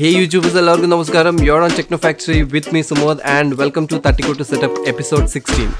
Hey YouTubers, എല്ലാവർക്കും നമസ്കാരം. You're on Techno Factory with me Sumod and welcome to Thattikoottu Setup-Ep episode 16.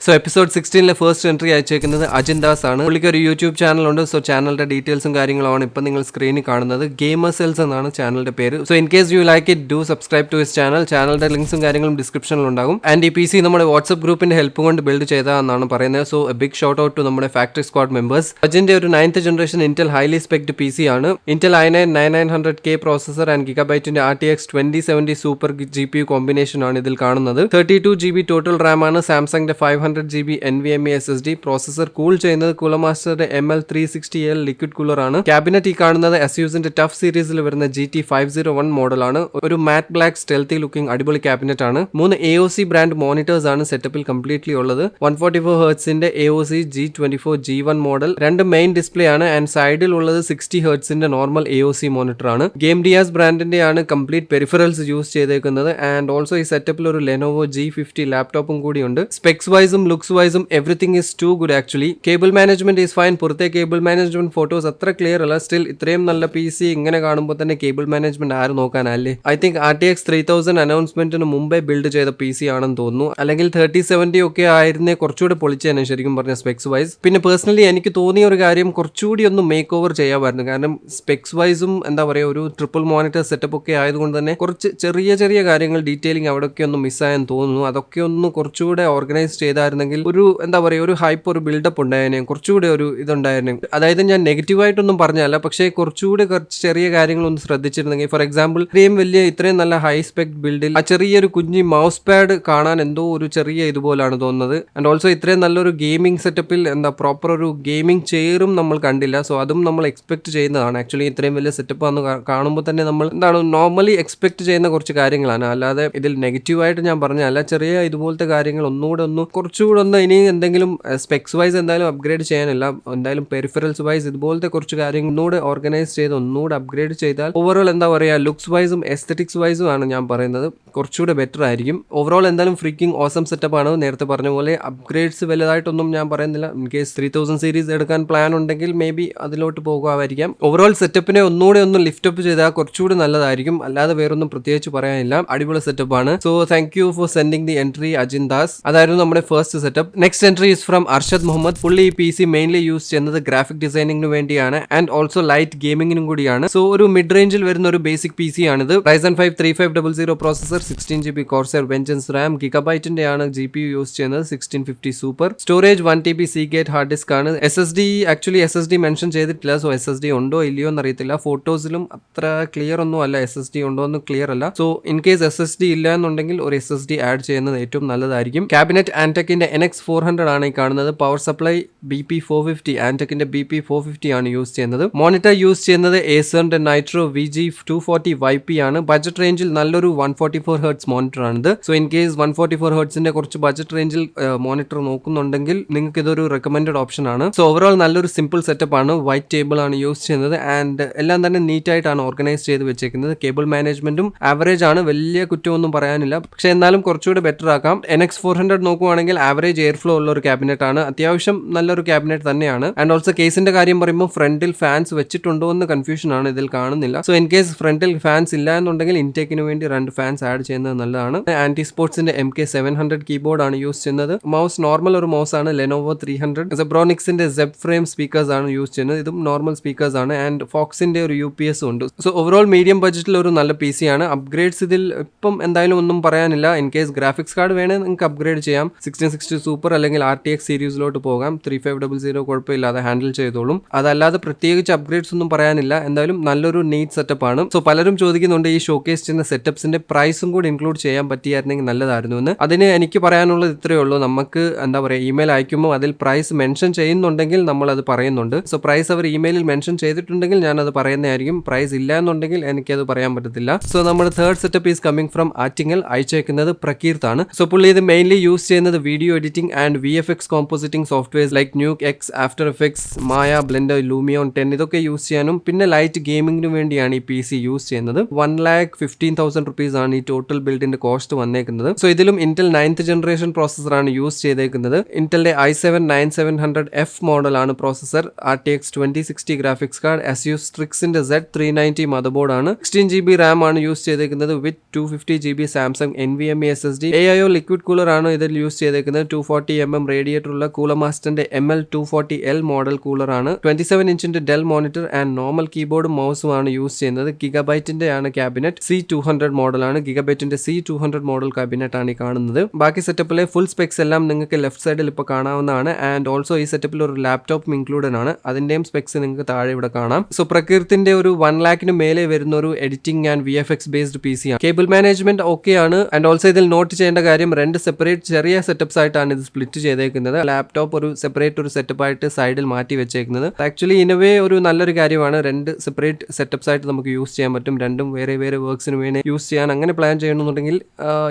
So episode 16 first entry അയച്ചേക്കുന്നത് AJIN ആണ്. പുള്ളിക്ക് ഒരു YouTube ചാനലുണ്ട്. So ചാനലിന്റെ ഡീറ്റെയിൽസും കാര്യങ്ങളാണ് ഇപ്പം നിങ്ങൾ സ്ക്രീനിൽ കാണുന്നത്. ഗെയിമർ സെൽസ് എന്നാണ് ചാനലിന്റെ പേര്. So in case you like it do subscribe to his channel. ചാനലിന്റെ ലിങ്ക്സും കാര്യങ്ങളും ഡിസ്ക്രിപ്ഷനിൽ ഉണ്ടാകും. ആൻഡ് ഈ PC നമ്മുടെ വാട്സ്ആപ്പ് ഗ്രൂപ്പിന്റെ ഹെൽപ്പ് കൊണ്ട് ബിൽഡ് ചെയ്തതെന്നാണ് പറയുന്നത്. So a big shout out to നമ്മുടെ ഫാക്ടറി സ്ക്വാഡ് മെമ്പേഴ്സ്. AJIന്റെ ഒരു 9th generation Intel highly specced PC ആണ്. Intel i9 9900K processor and ഗിഗാബൈറ്റിന്റെ RTX 2070 സൂപ്പർ GPU കോമ്പിനേഷൻ ആണ് ഇതിൽ കാണുന്നത്. 32GB ടോട്ടൽ റാം ആണ്. സാംസങ്ങിന്റെ 500GB NVMe SSD. Processor cool ചെയ്യുന്നത് കൂളമാസ്റ്ററുടെ ML360L ലിക്വിഡ് കൂളർ ആണ്. ക്യാബിനറ്റ് ഈ കാണുന്നത് ASUSന്റെ ടഫ് സീരീസിൽ വരുന്ന GT501 മോഡലാണ്. ഒരു മാറ്റ് ബ്ലാക്ക് സ്റ്റെൽത്തി ലുക്കിംഗ് അടിപൊളി ക്യാബിനറ്റ് ആണ്. 3 AOC ബ്രാൻഡ് മോണിറ്റേഴ്സ് ആണ് സെറ്റപ്പിൽ കംപ്ലീറ്റ്ലി ഉള്ളത്. 144 ഹെർട്സിന്റെ AOC G24 G1 മോഡൽ. 2 മെയിൻ ഡിസ്പ്ലേ ആണ് ആൻഡ് സൈഡിൽ ഉള്ളത് 60 ഹെർട്സിന്റെ നോർമൽ AOC മോണിറ്റർ ആണ്. ഗെയിം ഡിയാസ് ബ്രാൻഡിന്റെ ആണ് കംപ്ലീറ്റ് പെരിഫറൽസ് യൂസ് ചെയ്തേക്കുന്നത്. ആൻഡ് ഓൾസോ ഈ സെറ്റപ്പിൽ ഒരു ലെനോവോ G50 ലാപ്ടോപ്പും കൂടിയുണ്ട്. സ്പെക്സ് വൈസും ലുക്സ് വൈസും everything is too good actually. Cable management is fine. പുറത്തെ കേബിൾ മാനേജ്മെന്റ് ഫോട്ടോസ് അത്ര ക്ലിയർ അല്ല. സ്റ്റിൽ ഇത്രയും നല്ല PC ഇങ്ങനെ കാണുമ്പോൾ തന്നെ കേബിൾ മാനേജ്മെന്റ് ആര് നോക്കാനല്ലേ. ഐ തിങ്ക് RTX 3000 അനൗൺസ്മെന്റിന് മുമ്പേ ബിൽഡ് ചെയ്ത PC ആണെന്ന് തോന്നുന്നു. അല്ലെങ്കിൽ 3070 ഒക്കെ ആയിരുന്നേ കുറച്ചുകൂടെ പൊളിച്ചേനെ ശരിക്കും പറഞ്ഞ സ്പെക്സ് വൈസ്. പിന്നെ പേഴ്സണലി എനിക്ക് തോന്നിയ ഒരു കാര്യം കുറച്ചുകൂടി ഒന്ന് മേക്ക് ഓവർ ചെയ്യാമായിരുന്നു. കാരണം സ്പെക്സ് വൈസും എന്താ പറയുക ഒരു ട്രിപ്പിൾ മോണിറ്റർ സെറ്റപ്പ് ഒക്കെ ആയതുകൊണ്ട് തന്നെ കുറച്ച് ചെറിയ ചെറിയ കാര്യങ്ങൾ ഡീറ്റെയിലിംഗ് അവിടെയൊക്കെ ഒന്ന് മിസ്സായെന്ന് തോന്നുന്നു. അതൊക്കെ ഒന്ന് കുറച്ചുകൂടെ ഓർഗനൈസ് ചെയ്തായിരുന്നെങ്കിൽ ഒരു എന്താ പറയുക ഒരു ഹൈപ്പ് ഒരു ബിൽഡപ്പ് ഉണ്ടായേനെ. കുറച്ചുകൂടെ ഒരു ഇതുണ്ടായിരുന്നു. അതായത് ഞാൻ നെഗറ്റീവായിട്ടൊന്നും പറഞ്ഞല്ല, പക്ഷേ കുറച്ചുകൂടെ കുറച്ച് ചെറിയ കാര്യങ്ങളൊന്നും ശ്രദ്ധിച്ചിരുന്നെങ്കിൽ ഫോർ എക്സാമ്പിൾ ഇത്രയും നല്ല ഹൈ സ്പെക്ട് ബിൽഡിൽ ആ ചെറിയൊരു കുഞ്ഞി മൗസ് പാഡ് കാണാൻ എന്തോ ഒരു ചെറിയ ഇതുപോലാണ് തോന്നുന്നത്. ആൻഡ് ഓൾസോ ഇത്രയും നല്ലൊരു ഗെയിമിംഗ് സെറ്റപ്പിൽ എന്താ പ്രോപ്പർ ഒരു ഗെയിമിംഗ് ചെയറും നമ്മൾ കണ്ടില്ല. സോ അതും നമ്മൾ എക്സ്പെക്ട് ചെയ്യുന്നതാണ്. ആക്ച്വലി ഇത്രയും വലിയ സെറ്റപ്പ് ആണെന്ന് കാണുമ്പോൾ തന്നെ നമ്മൾ എന്താണ് നോർമലി എക്സ്പെക്ട് ചെയ്യുന്ന കുറച്ച് കാര്യങ്ങളാണ്. അല്ലാതെ ഇതിൽ നെഗറ്റീവായിട്ട് ഞാൻ പറഞ്ഞല്ല. ചെറിയ ഇതുപോലത്തെ കാര്യങ്ങൾ കുറച്ചുകൂടെ ഒന്ന് ഇനി എന്തെങ്കിലും സ്പെക്സ് വൈസ് എന്തായാലും അപ്ഗ്രേഡ് ചെയ്യാനില്ല. എന്തായാലും പെരിഫറൽസ് വൈസ് ഇതുപോലത്തെ കുറച്ച് കാര്യങ്ങൾ ഒന്നുകൂടെ ഓർഗനൈസ് ചെയ്ത് ഒന്നുകൂടെ അപ്ഗ്രേഡ് ചെയ്താൽ ഓവറോൾ എന്താ പറയുക ലുക്സ് വൈസും എസ്തെറ്റിക്സ് വൈസും ആണ് ഞാൻ പറയുന്നത് കുറച്ചുകൂടെ ബെറ്റർ ആയിരിക്കും. ഓവറോൾ എന്തായാലും ഫ്രീക്കിംഗ് ഓസം സെറ്റപ്പ് ആണ്. നേരത്തെ പറഞ്ഞ പോലെ അപ്ഗ്രേഡ്സ് വലുതായിട്ടൊന്നും ഞാൻ പറയുന്നില്ല. ഇൻ കേസ് 3000 സീരീസ് എടുക്കാൻ പ്ലാൻ ഉണ്ടെങ്കിൽ മേ ബി അതിലോട്ട് പോകുമായിരിക്കാം. ഓവറോൾ സെറ്റപ്പിനെ ഒന്നുകൂടെ ഒന്ന് ലിഫ്റ്റ് അപ്പ് ചെയ്താൽ കുറച്ചുകൂടി നല്ലതായിരിക്കും. അല്ലാതെ വേറൊന്നും പ്രത്യേകിച്ച് പറയാനില്ല. അടിപൊളി സെറ്റപ്പ് ആണ്. So thank you for sending the entry AJIN Das. അതായിരുന്നു നമ്മുടെ first setup. Next entry is from Arshad Muhammad. പുള്ളി ഈ PC മെയിൻലി യൂസ് ചെയ്യുന്നത് ഗ്രാഫിക് ഡിസൈനിങ്ങിന് വേണ്ടിയാണ് ആൻഡ് ഓൾസോ ലൈറ്റ് ഗെയിമിങ്ങിനും കൂടിയാണ്. സോ ഒരു മിഡ് റേഞ്ചിൽ വരുന്ന ഒരു ബേസിക് PC ആണിത്. Ryzen 5 3500 processor, 16GB Corsair Vengeance RAM, ഗിഗാബൈറ്റിന്റെ ആണ് GPU യൂസ് ചെയ്യുന്നത്, 1650 super. Storage 1TB Seagate hard disk ആണ്. SSD മെൻഷൻ ചെയ്തിട്ടില്ല. സോ SSD ഉണ്ടോ ഇല്ലയോ എന്നറിയത്തില്ല. ഫോട്ടോസിലും അത്ര ക്ലിയർ ഒന്നും അല്ല. SSD ഉണ്ടോ എന്ന് ക്ലിയർ അല്ല. സോ ഇൻ കേസ് SSD ഇല്ല എന്നുണ്ടെങ്കിൽ ഒരു SSD ആഡ് ചെയ്യുന്നത് ഏറ്റവും നല്ലതായിരിക്കും. ക്യാബിനറ്റ് ആൻടെക്കിന്റെ NX400 ആണ് ഈ കാണുന്നത്. പവർ സപ്ലൈ BP450 ആൻടെക്കിന്റെ BP450 ആണ് യൂസ് ചെയ്യുന്നത്. മോണിറ്റർ യൂസ് ചെയ്യുന്നത് Acerന്റെ Nitro VG240 YP ആണ്. ബഡ്ജറ്റ് റേഞ്ചിൽ നല്ലൊരു 144 ഹെർട്സ് മോണിറ്റർ ആണിത്. സോ ഇൻ കേസ് 144 ഹെർട്സിന്റെ കുറച്ച് ബഡ്ജറ്റ് റേഞ്ചിൽ മോണിറ്റർ നോക്കുന്നുണ്ടെങ്കിൽ നിങ്ങൾക്ക് ഇതൊരു റെക്കമെൻഡഡ് ഓപ്ഷൻ ആണ്. സോ ഓവറോൾ നല്ലൊരു സിമ്പിൾ സെറ്റപ്പ് ആണ്. വൈറ്റ് ടേബിൾ ആണ് യൂസ് ചെയ്യുന്നത് ആൻഡ് എല്ലാം തന്നെ നീറ്റ് ആയിട്ടാണ് ഓർഗനൈസ് ചെയ്ത് വെച്ചേക്കുന്നത്. കേബിൾ മാനേജ്മെന്റും ആവറേജ് ആണ്. വലിയ കുറ്റമൊന്നും പറയാനില്ല. പക്ഷെ എന്നാലും കുറച്ചുകൂടെ ബെറ്റർ ആക്കാം. NX400 നോക്കുവാണെങ്കിൽ ആവറേജ് എയർ ഫ്ലോ ഉള്ള ഒരു ക്യാബിനറ്റ് ആണ്. അത്യാവശ്യം നല്ലൊരു ക്യാബിനറ്റ് തന്നെയാണ്. ആൻഡ് ഓൾസോ കേസിന്റെ കാര്യം പറയുമ്പോൾ ഫ്രണ്ടിൽ ഫാൻസ് വെച്ചിട്ടുണ്ടോ എന്ന് കൺഫ്യൂഷൻ ആണ്. ഇതിൽ കാണുന്നില്ല. സോ ഇൻ കേസ് ഫ്രണ്ടിൽ ഫാൻസ് ഇല്ല എന്നുണ്ടെങ്കിൽ ഇൻടേക്കിന് വേണ്ടി 2 ഫാൻസ് ആഡ് ചെയ്യുന്നത് നല്ലതാണ്. ആന്റി സ്പോർട്സിന്റെ MK700 കീബോർഡ് ആണ് യൂസ് ചെയ്യുന്നത്. മൗസ് നോർമൽ ഒരു മൗസ് ആണ്. ലെനോവോ 300. സെബ്രോണിക്സിന്റെ സെബ് ഫ്രെയിം സ്പീക്കേഴ്സ് ആണ് യൂസ് ചെയ്യുന്നത്. ഇതും നോർമൽ സ്പീക്കേഴ്സ് ആണ്. ആൻഡ് ഫോക്സിന്റെ ഒരു UPS ഉണ്ട്. സോ ഓവറോൾ മീഡിയം ബഡ്ജറ്റിൽ ഒരു നല്ല PC ആണ്. അപ്ഗ്രേഡ്സ് ഇതിൽ ഇപ്പം എന്തായാലും ഒന്നും പറയാനില്ല. ഇൻ കേസ് ഗ്രാഫിക്സ് കാർഡ് വേണേൽ നിങ്ങൾക്ക് അപ്ഗ്രേഡ് ചെയ്യാം. 1660 സൂപ്പർ അല്ലെങ്കിൽ RTX സീരീസിലോട്ട് പോകാം. 3500 കുഴപ്പമില്ലാതെ ഹാൻഡിൽ ചെയ്തോളും. അതല്ലാതെ പ്രത്യേകിച്ച് അപ്ഗ്രേഡ്സ് ഒന്നും പറയാനില്ല. എന്തായാലും നല്ലൊരു നീറ്റ് സെറ്റപ്പ് ആണ്. സോ പലരും ചോദിക്കുന്നുണ്ട് ഈ ഷോക്കേസ് ചെയ്യുന്ന സെറ്റപ്സിന്റെ പ്രൈസും കൂടി ഇൻക്ലൂഡ് ചെയ്യാൻ പറ്റിയായിരുന്നെങ്കിൽ നല്ലതായിരുന്നു എന്ന്. അതിന് എനിക്ക് പറയാനുള്ളത് ഇത്രയേ ഉള്ളൂ. നമുക്ക് എന്താ പറയുക ഇമെയിൽ അയക്കുമ്പോൾ അതിൽ പ്രൈസ് മെൻഷൻ ചെയ്യുന്നുണ്ടെങ്കിൽ നമ്മൾ അത് പറയുന്നുണ്ട്. സോ പ്രൈസ് അവർ ഇമെയിലിൽ മെൻഷൻ ചെയ്തിട്ടുണ്ടെങ്കിൽ ഞാൻ അത് പറയുന്നതായിരിക്കും. പ്രൈസ് ഇല്ല എന്നുണ്ടെങ്കിൽ എനിക്കത് പറയാൻ പറ്റത്തില്ല. സോ നമ്മുടെ third setup is coming from ATINGAL. അയച്ചേക്കുന്നത് PRAKEERTH ആണ്. സോ പുള്ളി ഇത് മെയിൻലി യൂസ് ചെയ്യുന്നത് video video editing and VFX compositing softwares like Nuke X, After Effects, Maya, Blender, Lumion 10 ഇതൊക്കെ യൂസ് ചെയ്യാനും പിന്നെ ലൈറ്റ് ഗെയിമിങ്ങിന് വേണ്ടിയാണ് ഈ PC യൂസ് ചെയ്യുന്നത്. 1,15,000 rupees ആണ് ഈ ടോട്ടൽ ബിൽഡിന്റെ കോസ്റ്റ് വന്നേക്കുന്നത്. സോ ഇതിലും ഇന്റൽ 9th ജനറേഷൻ പ്രോസസ്സറാണ് യൂസ് ചെയ്തേക്കുന്നത്. ഇന്റലിന്റെ i7-9700F മോഡലാണ് processor. RTX 2060 graphics card, ASUS Strixന്റെ Z390 mother board ആണ്. 16GB RAM ആണ് യൂസ് ചെയ്തേക്കുന്നത് വിത്ത് 250GB Samsung NVMe SSD. AIO liquid cooler ആണ് ഇതിൽ യൂസ് ചെയ്തേക്കുന്നത്. 240mm റേഡിയേറ്റർ ഉള്ള കൂളർ മാസ്റ്ററിന്റെ ML240L മോഡൽ കൂളർ ആണ്. 27 ഇഞ്ചിന്റെ ഡെൽ മോണിറ്റർ ആൻഡ് നോർമൽ കീബോർഡും മൗസും ആണ് യൂസ് ചെയ്യുന്നത്. ഗിഗബൈറ്റിന്റെ ആണ് ക്യാബിനറ്റ്. C200 മോഡലാണ്. ഗിഗബൈറ്റിന്റെ C200 മോഡൽ ക്യാബിനറ്റ് ആണ് ഈ കാണുന്നത്. ബാക്കി സെറ്റപ്പിലെ ഫുൾ സ്പെക്സ് എല്ലാം നിങ്ങൾക്ക് ലെഫ്റ്റ് സൈഡിൽ ഇപ്പോൾ കാണാവുന്നതാണ്. ആൻഡ് ഓൾസോ ഈ സെറ്റപ്പിൽ ഒരു ലാപ്ടോപ്പും ഇൻക്ലൂഡഡ് ആണ്. അതിന്റെയും സ്പെക്സ് നിങ്ങൾക്ക് താഴെ ഇവിടെ കാണാം. സോ പ്രകീർത്തിന്റെ ഒരു 1 lakhന് മേലെ വരുന്ന ഒരു editing and VFX based PC ആണ്. കേബിൾ മാനേജ്മെന്റ് ഓക്കെ ആണ്. ആൻഡ് ഓൾസോ ഇതിൽ നോട്ട് ചെയ്യേണ്ട കാര്യം രണ്ട് സെപ്പറേറ്റ് ചെറിയ സെറ്റപ്സ് ആയിട്ടാണ് ഇത് സ്പ്ലിറ്റ് ചെയ്തേക്കുന്നത്. ലാപ്ടോപ്പ് ഒരു സെപ്പറേറ്റ് ഒരു സെറ്റപ്പ് ആയിട്ട് സൈഡിൽ മാറ്റി വെച്ചേക്കുന്നത്. ആക്ച്വലി ഇനവേ ഒരു നല്ലൊരു കാര്യമാണ്. രണ്ട് സെപ്പറേറ്റ് സെറ്റപ്സ് ആയിട്ട് നമുക്ക് യൂസ് ചെയ്യാൻ പറ്റും. രണ്ടും വേറെ വേറെ വർക്ക്സിന് വേണ്ടി യൂസ് ചെയ്യാൻ അങ്ങനെ പ്ലാൻ ചെയ്യണമെന്നുണ്ടെങ്കിൽ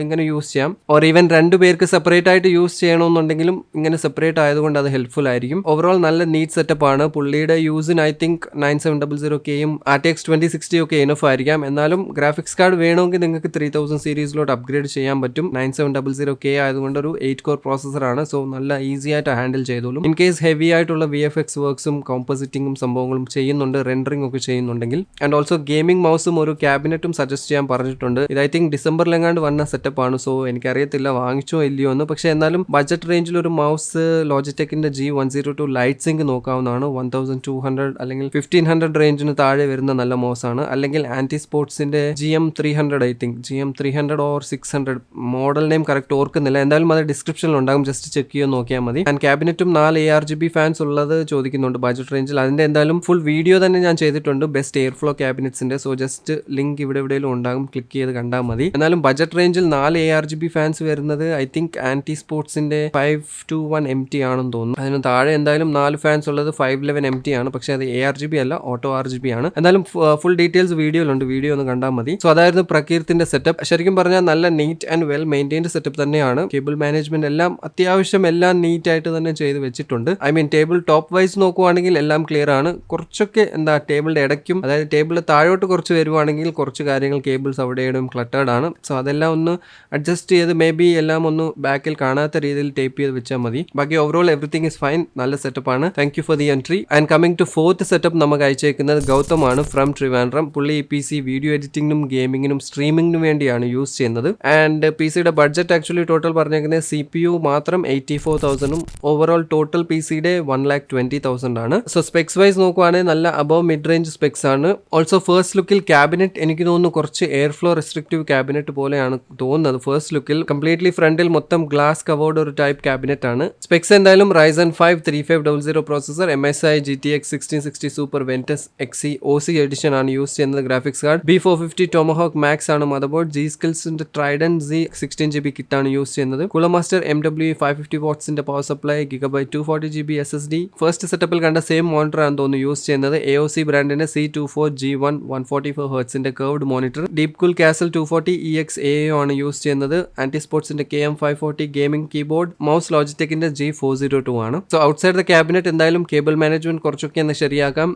ഇങ്ങനെ യൂസ് ചെയ്യാം. ഓർ ഈവൻ രണ്ടു പേർക്ക് സെപ്പറേറ്റ് ആയിട്ട് യൂസ് ചെയ്യണമെന്നുണ്ടെങ്കിലും ഇങ്ങനെ സെപ്പറേറ്റ് ആയതുകൊണ്ട് അത് ഹെൽപ്ഫുൾ ആയിരിക്കും. ഓവറോൾ നല്ല നീറ്റ് സെറ്റപ്പ് ആണ്. പുള്ളിയുടെ യൂസിന് ഐ തിങ്ക് 9700Kയും RTX 2060 ഒക്കെ ഇനഫ് ആയിരിക്കാം. എന്നാലും ഗ്രാഫിക്സ് കാർഡ് വേണമെങ്കിൽ നിങ്ങൾക്ക് 3000 സീരീസിലോട്ട് അപ്ഗ്രേഡ് ചെയ്യാൻ പറ്റും. 9700K ആയതുകൊണ്ട് ഒരു 8 കോർ പ്രോസസർ ആണ്. സോ നല്ല ഈസി ആയിട്ട് ഹാൻഡിൽ ചെയ്തോളും. ഇൻ കേസ് ഹെവി ആയിട്ടുള്ള VFX വർക്ക്സും കോമ്പോസിറ്റിംഗും സംഭവങ്ങളും ചെയ്യുന്നുണ്ട്, റെൻഡറിംഗ് ഒക്കെ ചെയ്യുന്നുണ്ടെങ്കിൽ. ആൻഡ് ഓൾസോ ഗെയിമിംഗ് മൗസും ഒരു ക്യാബിനറ്റും സജസ്റ്റ് ചെയ്യാൻ പറഞ്ഞിട്ടുണ്ട്. ഇത് ഐ തിങ്ക് ഡിസംബറിലെങ്ങാണ്ട് വന്ന സെറ്റപ്പ് ആണ്. സോ എനിക്കറിയത്തില്ല വാങ്ങിച്ചോ ഇല്ലയോ എന്ന്. പക്ഷേ എന്നാലും ബഡ്ജറ്റ് റേഞ്ചിൽ ഒരു മൗസ് ലോജിടെക്കിന്റെ G102 ലൈറ്റ് സിങ്ക് നോക്കാവുന്നതാണ്. 1200 അല്ലെങ്കിൽ 1500 റേഞ്ചിന് താഴെ വരുന്ന നല്ല മൗസ് ആണ്. അല്ലെങ്കിൽ ആന്റി സ്പോർട്സിന്റെ GM300 I think GM300 or 600 model name correct ഓർക്കുന്നില്ല. എന്തായാലും അത് ഡിസ്ക്രിപ്ഷനിൽ ഉണ്ടാകും. ജസ്റ്റ് ചെക്ക് ചെയ്ത് നോക്കിയാൽ മതി. ആൻഡ് ക്യാബിനറ്റും 4 ARGB ഫാൻസ് ഉള്ളത് ചോദിക്കുന്നുണ്ട് ബഡ്ജറ്റ് റേഞ്ചിൽ. അതിന്റെ എന്തായാലും ഫുൾ വീഡിയോ തന്നെ ഞാൻ ചെയ്തിട്ടുണ്ട് ബെസ്റ്റ് എയർ ഫ്ലോ ക്യാബിനറ്റ്സിന്റെ. സോ ജസ്റ്റ് ലിങ്ക് ഇവിടെ എവിടെയെങ്കിലും ഉണ്ടാകും, ക്ലിക്ക് ചെയ്ത് കണ്ടാൽ മതി. എന്നാലും ബഡ്ജറ്റ് റേഞ്ചിൽ 4 ARGB ഫാൻസ് വരുന്നത് ഐ തിങ്ക് ആന്റി സ്പോർട്സിന്റെ 521 MT ആണെന്ന് തോന്നുന്നു. അതിന് താഴെ എന്തായാലും 4 ഫാൻസ് ഉള്ളത് 511 MT ആണ്. പക്ഷേ അത് ARGB അല്ല, ഓട്ടോ RGB ആണ്. എന്നാലും ഫുൾ ഡീറ്റെയിൽസ് വീഡിയോയിലുണ്ട്, വീഡിയോ ഒന്ന് കണ്ടാൽ മതി. സോ അതായിരുന്നു പ്രകീർത്തിന്റെ സെറ്റപ്പ്. ശരിക്കും പറഞ്ഞാൽ നല്ല neat and well maintained setup തന്നെയാണ്. കേബിൾ മാനേജ്മെന്റ് എല്ലാം അത്യാവശ്യം എല്ലാം നീറ്റ് ആയിട്ട് തന്നെ ചെയ്ത് വെച്ചിട്ടുണ്ട്. I mean table top wise നോക്കുവാണെങ്കിൽ എല്ലാം ക്ലിയർ ആണ്. കുറച്ചൊക്കെ ടേബിളിന്റെ ഇടയ്ക്കും അതായത് ടേബിൾ താഴോട്ട് കുറച്ച് വരുവാണെങ്കിൽ കുറച്ച് കാര്യങ്ങൾ കേബിൾസ് അവിടെയും ക്ലട്ടേർഡ് ആണ്. സോ അതെല്ലാം ഒന്ന് അഡ്ജസ്റ്റ് ചെയ്ത് മേ ബി എല്ലാം ഒന്ന് ബാക്കിൽ കാണാത്ത രീതിയിൽ ടേപ്പ് ചെയ്ത് വെച്ചാൽ മതി. ബാക്കി ഓവറോൾ എവറിത്തിങ് ഇസ് ഫൈൻ. നല്ല സെറ്റപ്പ് ആണ്. Thank you for the entry. And coming to fourth setup നമുക്ക് അയച്ചേക്കുന്നത് ഗൗതമാണ് ഫ്രം ട്രിവാൻഡ്രം. പുള്ളി ഈ PC വീഡിയോ എഡിറ്റിംഗിനും ഗെയിമിങ്ങിനും സ്ട്രീമിങ്ങിനും വേണ്ടിയാണ് യൂസ് ചെയ്യുന്നത്. ആൻഡ് PCയുടെ ബഡ്ജറ്റ് ആക്ച്വലി ടോട്ടൽ പറഞ്ഞേക്കുന്നത് CPU മാത്രം 84,000ഉം ഓവറോൾ ടോട്ടൽ PCയുടെ 1,20,000 ആണ്. സോ സ്പെക്സ് വൈസ് നോക്കുവാണെങ്കിൽ നല്ല അബവ് മിഡ് റേഞ്ച് സ്പെക്സ് ആണ്. ഓൾസോ ഫസ്റ്റ് ലുക്കിൽ ക്യാബിനറ്റ് എനിക്ക് തോന്നുന്നു കുറച്ച് എയർ ഫ്ലോ റെസ്ട്രിക്റ്റീവ് ക്യാബിനറ്റ് പോലെയാണ് തോന്നുന്നത്. ഫസ്റ്റ് ലുക്കിൽ കംപ്ലീറ്റ്ലി ഫ്രണ്ടിൽ മൊത്തം ഗ്ലാസ് കവേർഡ് ഒരു ടൈപ്പ് ക്യാബിനറ്റ് ആണ്. സ്പെക്സ് എന്തായാലും Ryzen 5 3500 processor, MSI GTX 1660 Super Ventus XE OC edition ആണ് യൂസ് ചെയ്യുന്നത്. Graphics card B450 Tomahawk Max ആണ് മദർ ബോർഡ്. G-Skillsന്റെ Trident Z 16GB കിറ്റ് ആണ് യൂസ് ചെയ്യുന്നത്. കൂളർ മാസ്റ്റർ MW 550 വാട്ട്സിന്റെ power supply, Gigabyte 240GB SSD. First സെറ്റപ്പിൽ കണ്ട same monitor ആണ് തോന്നുന്നു യൂസ് ചെയ്യുന്നത്. AOC ബ്രാൻഡിന്റെ C24G1 144 ഹെർട്സിന്റെ curved monitor. Deep cool castle 240 EX AAO ആണ് യൂസ് ചെയ്യുന്നത്. ആന്റി സ്പോർട്സിന്റെ KM540 ഗെയിമിംഗ് കീബോർഡ്. മൗസ് ലോജിടെക്കിന്റെ G402 ആണ്. സോ ഔട്ട്സൈഡ് ദ ക്യാബിനറ്റ് എന്തായാലും കേബിൾ മാനേജ്മെന്റ് കുറച്ചൊക്കെ ഒന്ന് ശരിയാക്കാം.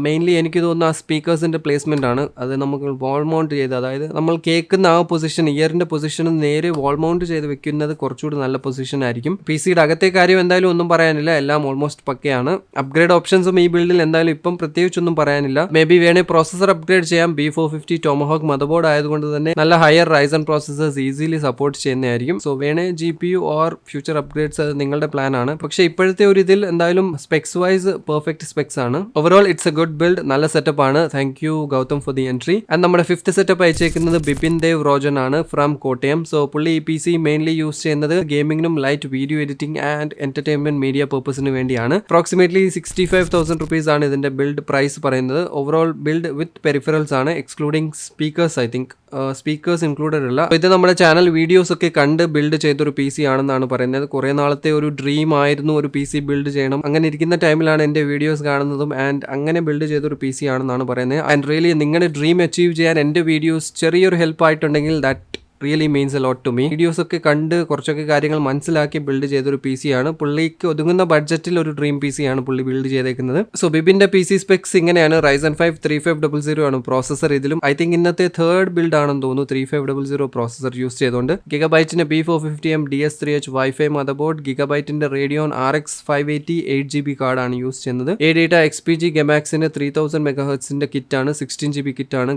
മെയിൻലി എനിക്ക് തോന്നുന്നു ആ സ്പീക്കേഴ്സിന്റെ പ്ലേസ്മെന്റ് ആണ്. അത് നമുക്ക് വാൾ മൗണ്ട് ചെയ്ത്, അതായത് നമ്മൾ കേൾക്കുന്ന ആ പൊസിഷൻ, ഇയറിന്റെ പൊസിഷൻ നേരെ വാൾ മൗണ്ട് ചെയ്ത് വെക്കുന്നത് കുറച്ചുകൂടി നല്ല പൊസിഷൻ ആയിരിക്കും. PCയുടെ അകത്തെ കാര്യം എന്തായാലും ഒന്നും പറയാനില്ല, എല്ലാം ഓൾമോസ്റ്റ് പക്കയാണ്. അപ്ഗ്രേഡ് ഓപ്ഷൻസും ഈ ബിൽഡിൽ എന്തായാലും ഇപ്പം പ്രത്യേകിച്ചൊന്നും പറയാനില്ല. മേ ബി വേണേ പ്രോസസർ അപ്ഗ്രേഡ് ചെയ്യാം. B450 Tomahawk മദർ ബോർഡ് ആയതുകൊണ്ട് തന്നെ നല്ല higher Ryzen processors easily support ചെയ്യുന്നതായിരിക്കും. സോ വേണേ GPU ഓർ ഫ്യൂച്ചർ അപ്ഗ്രേഡ്സ് അത് നിങ്ങളുടെ പ്ലാൻ ആണ്. പക്ഷേ ഇപ്പോഴത്തെ ഒരു ഇതിൽ എന്തായാലും സ്പെക്സ് വൈസ് പെർഫെക്റ്റ് സ്പെക്സ് ആണ്. Overall it's a good build, നല്ല സെറ്റപ്പ് ആണ്. Thank you Gautam for the entry. And നമ്മുടെ ഫിഫ്ത്ത് സെറ്റപ്പ് അയച്ചേക്കുന്നത് ബിപിൻ ദേവ് റോജൻ ആണ് ഫ്രം കോട്ടയം. സോ പുള്ളി ഈ PC മെയിൻലി യൂസ് ചെയ്യുന്നത് ഗെയിമിങ്ങിനും light video editing and entertainment media പർപ്പസിന് വേണ്ടിയാണ്. അപ്രോക്സിമേറ്റ്ലി 65,000 rupees ആണ് ഇതിന്റെ ബിൽഡ് പ്രൈസ് പറയുന്നത്. ഓവറോൾ ബിൽഡ് വിത്ത് പെരിഫറൽസ് ആണ്, excluding speakers. I think speakers included അല്ല. ഇത് നമ്മുടെ ചാനൽ വീഡിയോസ് ഒക്കെ കണ്ട് ബിൽഡ് ചെയ്തൊരു PC ആണെന്നാണ് പറയുന്നത്. കുറെ നാളത്തെ ഒരു ഡ്രീം ആയിരുന്നു ഒരു PC ബിൽഡ് ചെയ്യണം. അങ്ങനെ ഇരിക്കുന്ന ടൈമിലാണ് എന്റെ വീഡിയോസ് കാണുന്നതും ആൻഡ് അങ്ങനെ ബിൽഡ് ചെയ്തൊരു PC ആണെന്നാണ് പറയുന്നത്. ആൻഡ് റിയലി നിങ്ങളുടെ ഡ്രീം അച്ചീവ് ചെയ്യാൻ എന്റെ വീഡിയോസ് ചെറിയൊരു ഹെൽപ്പ് ആയിട്ടുണ്ടെങ്കിൽ that really means a lot to me. Videos ഒക്കെ കണ്ട് കുറച്ചൊക്കെ കാര്യങ്ങൾ മനസ്സിലാക്കി ബിൽഡ് ചെയ്തൊരു പി സി ആണ്. പുള്ളിക്ക് ഒതുങ്ങുന്ന ബഡ്ജറ്റിൽ ഒരു ഡ്രീം പി സി ആണ് പുള്ളി ബിൽഡ് ചെയ്തേക്കുന്നത്. സോ ബിപിന്റെ പി സി സ്പെക്സ് ഇങ്ങനെയാണ്. Ryzen 5 3500 ആണ് പ്രോസസർ. ഇതിലും ഐ തിങ്ക് ഇന്നത്തെ തേർഡ് ബിൽഡ് ആണെന്ന് തോന്നുന്നു 3500 പ്രോസസർ യൂസ് ചെയ്തുകൊണ്ട്. ഗിഗബൈറ്റിന്റെ B450M DS3H wifi motherboard, ഗിഗബൈറ്റിന്റെ റേഡിയോൺ RX 580 8GB കാർഡാണ് യൂസ് ചെയ്യുന്നത്. ADATA XPG ഗമാക്സിന്റെ 3000 MHz കിറ്റ് ആണ്, 16GB കിറ്റ് ആണ്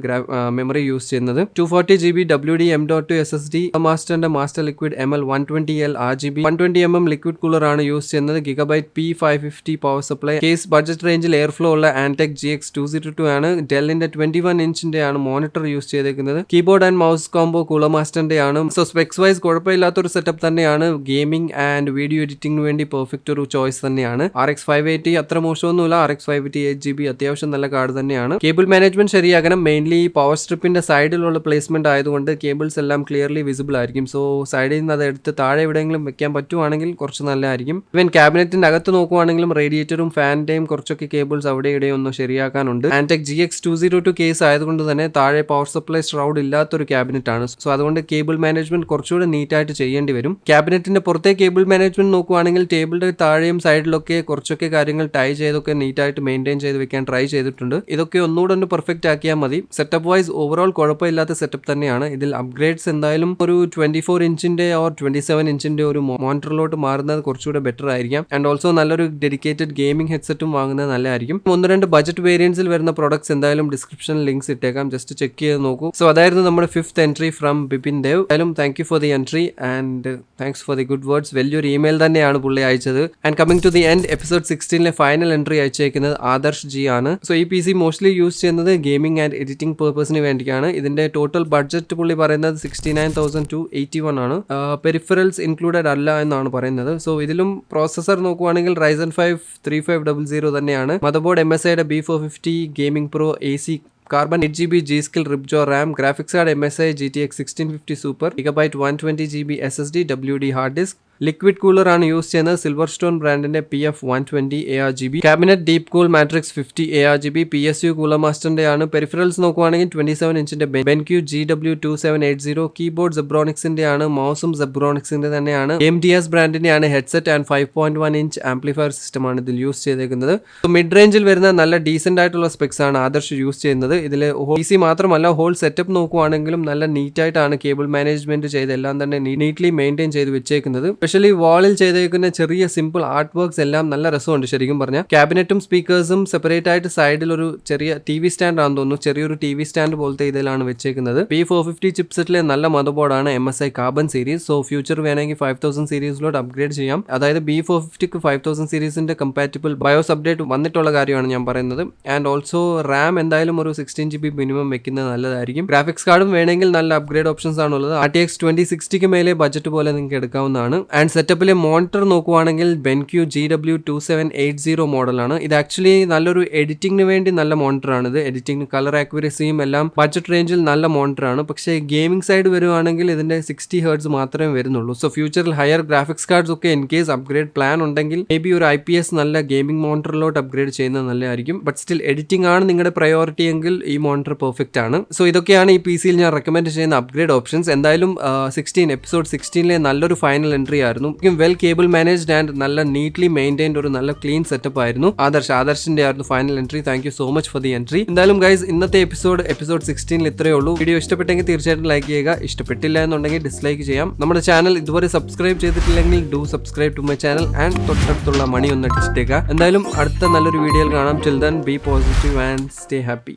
മെമ്മറി യൂസ് ചെയ്യുന്നത്. 240GB WD M.2 SSD, മാസ്റ്ററിന്റെ master liquid ML 120L RGB 120mm liquid cooler ആണ് യൂസ് ചെയ്യുന്നത്. Gigabyte P550 power supply. Case budget റേഞ്ചിൽ എയർ ഫ്ലോ ഉള്ള ആൻടെക് GX202 ആണ്. ഡെല്ലിന്റെ 21 ഇഞ്ചിന്റെ ആണ് മോണിറ്റർ യൂസ് ചെയ്തേക്കുന്നത്. Keyboard and mouse combo Cooler മാസ്റ്ററിന്റെ ആണ്. സോ സ്പെക്സ് വൈസ് കുഴപ്പമില്ലാത്തൊരു സെറ്റപ്പ് തന്നെയാണ്. ഗെയിമിംഗ് ആൻഡ് വീഡിയോ എഡിറ്റിംഗിന് വേണ്ടി പെർഫെക്റ്റ് ഒരു ചോയ്സ് തന്നെയാണ്. RX 580 അത്ര മോശമൊന്നുമില്ല. RX 580 8GB അത്യാവശ്യം നല്ല കാർഡ് തന്നെയാണ്. കേബിൾ മാനേജ്മെന്റ് ശരിയാകണം. മെയിൻലി പവർ സ്ട്രിപ്പിന്റെ സൈഡിലുള്ള പ്ലേസ്മെന്റ് ആയതുകൊണ്ട് കേബിൾസ് എല്ലാം ക്ലിയർലി വിസിബിൾ ആയിരിക്കും. സോ സൈഡിൽ നിന്ന് അത് എടുത്ത് താഴെ എവിടെയെങ്കിലും വെക്കാൻ പറ്റുവാണെങ്കിൽ കുറച്ച് നല്ലതായിരിക്കും. ഇവൻ ക്യാബിനറ്റിന്റെ അകത്ത് നോക്കുവാണെങ്കിലും റേഡിയേറ്ററും ഫാനിന്റെയും കുറച്ചൊക്കെ കേബിൾസ് അവിടെ ഇവിടെ ഒന്ന് ശരിയാക്കാനുണ്ട്. ആൻടെക് GX202 കേസ് ആയതുകൊണ്ട് തന്നെ താഴെ പവർ സപ്ലൈ ഷ്രൗഡ് ഇല്ലാത്തൊരു ക്യാബിനറ്റ് ആണ്. സോ അതുകൊണ്ട് കേബിൾ മാനേജ്മെന്റ് കുറച്ചുകൂടെ നീറ്റ് ആയിട്ട് ചെയ്യേണ്ടി വരും. ക്യാബിനറ്റിന്റെ പുറത്തെ കേബിൾ മാനേജ്മെന്റ് നോക്കുവാണെങ്കിൽ ടേബിളിന്റെ താഴെയും സൈഡിലൊക്കെ കുറച്ചൊക്കെ കാര്യങ്ങൾ ടൈ ചെയ്തൊക്കെ നീറ്റ് ആയിട്ട് മെയിൻറ്റെയിൻ ചെയ്ത് വെക്കാൻ ട്രൈ ചെയ്തിട്ടുണ്ട്. ഇതൊക്കെ ഒന്നുകൂടെ ഒന്ന് പെർഫെക്റ്റ് ആക്കിയാൽ മതി. സെറ്റപ്പ് വൈസ് ഓവറോൾ കുഴപ്പമില്ലാത്ത സെറ്റപ്പ് തന്നെയാണ്. ഇതിൽ അപ്ഗ്രേഡ്സ് എന്തായാലും ഒരു 24 ഇഞ്ചിന്റെ ഓർ 27 ഇഞ്ചിന്റെ ഒരു മോണിറ്ററിലോട്ട് മാറുന്നത് കുറച്ചുകൂടെ ബെറ്റർ ആയിരിക്കാം. ആൻഡ് ഓൾസോ നല്ലൊരു ഡെഡിക്കേറ്റഡ് ഗെയിമിംഗ് ഹെഡ്സെറ്റും വാങ്ങുന്നത് നല്ലതായിരിക്കും. 1-2 ബഡ്ജറ്റ് വേരിയൻസിൽ വരുന്ന പ്രൊഡക്ട്സ് എന്തായാലും ഡിസ്ക്രിപ്ഷനിൽ ലിങ്ക്സ് ഇട്ടേക്കാം, ജസ്റ്റ് ചെക്ക് ചെയ്ത് നോക്കൂ. സോ അതായിരുന്നു നമ്മുടെ 5th entry from Bipin Dev. എന്തായാലും thank you for the entry and thanks for the good words. വലിയൊരു ഇമെയിൽ തന്നെയാണ് പുള്ളി അയച്ചത്. And coming to the end, episode 16 final entry അയച്ചേക്കുന്നത് ആദർശ് ജി ആണ്. സോ ഈ പി സി മോസ്റ്റ്ലി യൂസ് ചെയ്യുന്നത് ഗെയിമിംഗ് ആൻഡ് എഡിറ്റിംഗ് പേർപ്പസിന് വേണ്ടിയാണ്. ഇതിന്റെ ടോട്ടൽ ബഡ്ജറ്റ് പുള്ളി പറയുന്നത് 69,281 ആണ്. പെരിഫറൽസ് ഇൻക്ലൂഡഡ് അല്ല എന്നാണ് പറയുന്നത്. സോ ഇതിലും പ്രോസസർ നോക്കുവാണെങ്കിൽ Ryzen 5 3500 തന്നെയാണ്. മദർ ബോർഡ് MSIയുടെ B450 gaming pro AC Carbon 8GB G-Skill Ripjaw RAM, graphics card MSI GTX 1650 Super, GB 120GB SSD, WD hard disk. Liquid cooler ആണ് യൂസ് ചെയ്യുന്നത്. സിൽവർ സ്റ്റോൺ ബ്രാൻഡിന്റെ PF 120 ARGB. Cabinet deep cool matrix 50 ARGB. PSU Cooler മാസ്റ്ററിന്റെ ആണ്. Peripherals നോക്കുവാണെങ്കിൽ 27 ഇഞ്ചിന്റെ BenQ GW2780. Keyboard സെബ്രോണിക്സിന്റെ ആണ്. മൗസും സെബ്രോണിക്സിന്റെ തന്നെയാണ്. MDS ബ്രാൻഡിന്റെ ആണ്. Headset and 5.1 inch amplifier system ആണ് ഇതിൽ യൂസ് ചെയ്തേക്കുന്നത്. മിഡ് റേഞ്ചിൽ വരുന്ന നല്ല ഡീസെന്റ് ആയിട്ടുള്ള സ്പെക്സ് ആണ് ആദർശ് യൂസ് ചെയ്യുന്നത്. ഇതിൽ PC മാത്രമല്ല ഹോൾ സെറ്റപ്പ് നോക്കുവാണെങ്കിലും നല്ല നീറ്റ് ആയിട്ടാണ് കേബിൾ മാനേജ്മെന്റ് ചെയ്ത് എല്ലാം തന്നെ നീറ്റ്ലി മെയിൻറ്റെയിൻ ചെയ്ത് വെച്ചേക്കുന്നത്. സ്പെഷ്യലി വാളിൽ ചെയ്തേക്കുന്ന ചെറിയ സിമ്പിൾ ആർട്ട് വർക്ക്സ് എല്ലാം നല്ല രസമുണ്ട് ശരിക്കും പറഞ്ഞാൽ. ക്യാബിനറ്റും സ്പീക്കേഴ്സും സെപ്പറേറ്റ് ആയിട്ട് സൈഡിൽ ഒരു ചെറിയ TV സ്റ്റാൻഡ് ആണെന്ന് തോന്നുന്നു. ചെറിയൊരു TV സ്റ്റാൻഡ് പോലത്തെ ഇതിലാണ് വെച്ചേക്കുന്നത്. P450 ചിപ്സെറ്റിലെ നല്ല മദർ ബോർഡാണ് MSI carbon series. So future വേണമെങ്കിൽ 5000 സീരീസിലോട്ട് അപ്ഗ്രേഡ് ചെയ്യാം. അതായത് B450ക്ക് 5000 സീരീസിന്റെ കമ്പാറ്റബിൾ ബയോസ് അപ്ഡേറ്റ് വന്നിട്ടുള്ള കാര്യമാണ് ഞാൻ പറയുന്നത്. ആൻഡ് ഓൾസോ റാം എന്തായാലും ഒരു 16GB മിനിമം വെക്കുന്നത് നല്ലതായിരിക്കും. ഗ്രാഫിക്സ് കാർഡും വേണമെങ്കിൽ നല്ല അപ്ഗ്രേഡ് ഓപ്ഷൻസ് ആണുള്ളത്. RTX 2060ക്ക് മേലെ ബഡ്ജറ്റ് പോലെ നിങ്ങൾക്ക് എടുക്കാവുന്നതാണ്. ആൻഡ് സെറ്റപ്പിലെ മോണിറ്റർ നോക്കുവാണെങ്കിൽ BenQ GW2780 മോഡലാണ്. ഇത് ആക്ച്വലി നല്ലൊരു എഡിറ്റിംഗിന് വേണ്ടി നല്ല മോണിറ്റർ ആണിത്. എഡിറ്റിംഗ് കളർ ആക്യുറസിയും എല്ലാം ബഡ്ജറ്റ് റേഞ്ചിൽ നല്ല മോണിറ്റർ ആണ്. പക്ഷേ ഗെയിമിംഗ് സൈഡ് വരുവാണെങ്കിൽ ഇതിന്റെ 60 Hz മാത്രമേ വരുന്നുള്ളൂ. സോ ഫ്യൂച്ചറിൽ ഹയർ ഗ്രാഫിക്സ് കാർഡ്സ് ഒക്കെ ഇൻ കേസ് അപ്ഗ്രേഡ് പ്ലാൻ ഉണ്ടെങ്കിൽ മേ ബി ഒരു IPS നല്ല ഗെയിമിംഗ് മോണിറ്ററിലോട്ട് അപ്ഗ്രേഡ് ചെയ്യുന്നത് നല്ലതായിരിക്കും. ബട്ട് സ്റ്റിൽ എഡിറ്റിംഗ് ആണ് നിങ്ങളുടെ പ്രയോറിറ്റി എങ്കിൽ ഈ മോണിറ്റർ പെർഫെക്റ്റ് ആണ്. സോ ഇതൊക്കെയാണ് ഈ PC-യിൽ ഞാൻ റെക്കമെൻഡ് ചെയ്യുന്ന അപ്ഗ്രേഡ് ഓപ്ഷൻസ്. എന്തായാലും എപ്പിസോഡ് 16 നല്ലൊരു ഫൈനൽ എൻട്രി ആയിരുന്നു. വെൽ കേബിൾ മാനേജ്ഡ് ആൻഡ് നല്ല നീറ്റ്ലി മെയിൻറ്റൈൻഡ് ഒരു നല്ല ക്ലീൻ സെറ്റപ്പ് ആയിരുന്നു. ആദർശിന്റെ ആയിരുന്നു final entry. Thank you so much for the entry. എന്തായാലും ഗൈസ് ഇന്നത്തെ എപ്പിസോഡ് 16 ഇത്രയേ ഉള്ളൂ. വീഡിയോ ഇഷ്ടപ്പെട്ടെങ്കിൽ തീർച്ചയായിട്ടും ലൈക്ക് ചെയ്യുക. ഇഷ്ടപ്പെട്ടില്ല എന്നുണ്ടെങ്കിൽ ഡിസ്ലൈക്ക് ചെയ്യാം. നമ്മുടെ ചാനൽ ഇതുവരെ സബ്സ്ക്രൈബ് ചെയ്തിട്ടില്ലെങ്കിൽ do subscribe to my channel and തൊട്ടടുത്തുള്ള മണി ഒന്ന് അടിച്ചിട്ടേക്കുക. എന്തായാലും അടുത്ത നല്ലൊരു വീഡിയോയിൽ കാണാം. Till then be positive and stay happy.